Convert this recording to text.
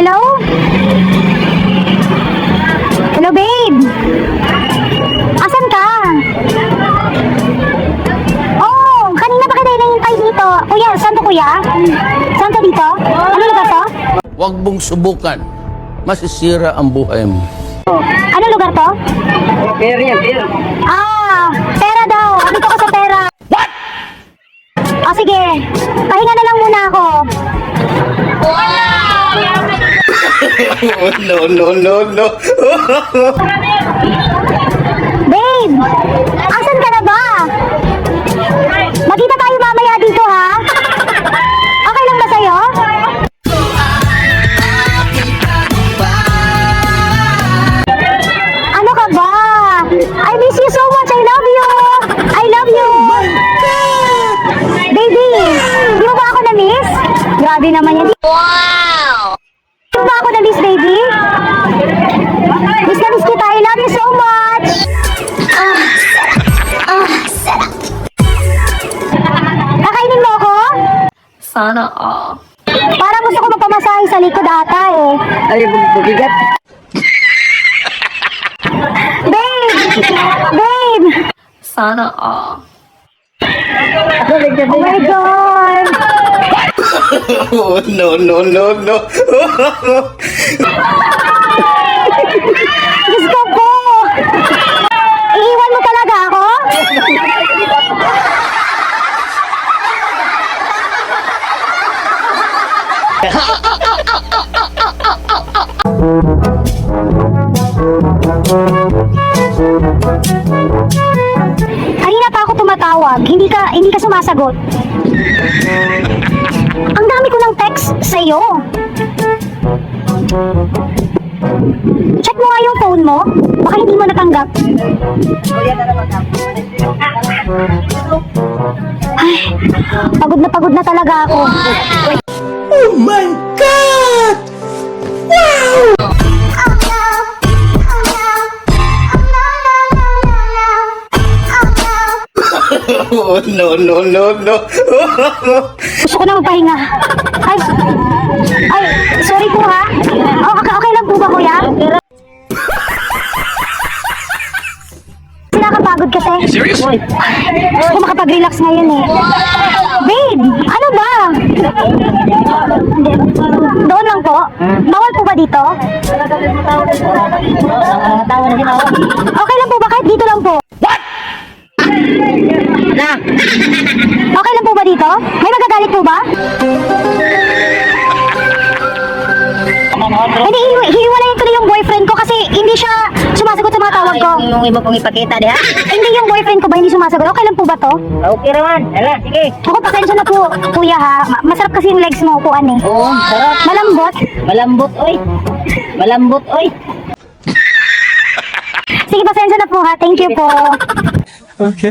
Hello? Hello, babe? Asan ka? Oh, kanina pa kita hinihintay dito. Kuya, saan to kuya? Saan to dito? Ano lugar to? Huwag mong subukan. Masisira ang buhay mo. Ano lugar to? Pera yan, pera. Ah, pera daw. Dito ko sa pera. What? O sige, pahinga na lang muna ako. No. Babe, asan ka na ba? Magkita tayo mamaya dito ha? Okay lang ba sa'yo? Ano ka ba? I miss you so much. I love you. I love you. Baby, di mo ba ako na-miss? Grabe naman yan. Wow! Di mo ba ako na-miss, baby? Miss na miss kita. I love you so much. Kakainin mo ako? Sana all. Parang gusto ko mapamasahe sa likod ata eh. Ay, bubigat. Babe! Babe! Sana all. Oh my God! No. Gusto ko! Iiwan mo talaga ako? Kanina pa ako tumatawag, hindi ka sumasagot. Ang dami ko ng text sa'yo. Check mo nga yung phone mo, baka hindi mo natanggap. Ay, pagod na talaga ako. Oh my God! No. Gusto ko na magpahinga. Ay, sorry po ha. Okay lang po ba kuya? Nakapagod kasi. Serious? Gusto ko makapag-relax ngayon eh. Babe, ano ba? Doon lang po? Bawal po ba dito? Okay lang po ba kahit dito lang po? What? Okay lang po ba dito? May magagalit po ba? Hindi, hiwalayin ko na yung boyfriend ko kasi hindi siya sumasagot sa mga tawag ko. Yung iba pong ipakita, di ha? Hindi yung boyfriend ko ba hindi sumasagot? Okay lang po ba to? Okay naman. Hala, sige. Ako, pasensya na po, kuya ha. Masarap kasi yung legs mo, upuan eh. Oo, sarap. Malambot. Malambot, oy. Sige, pasensya na po ha. Thank you po. Okay.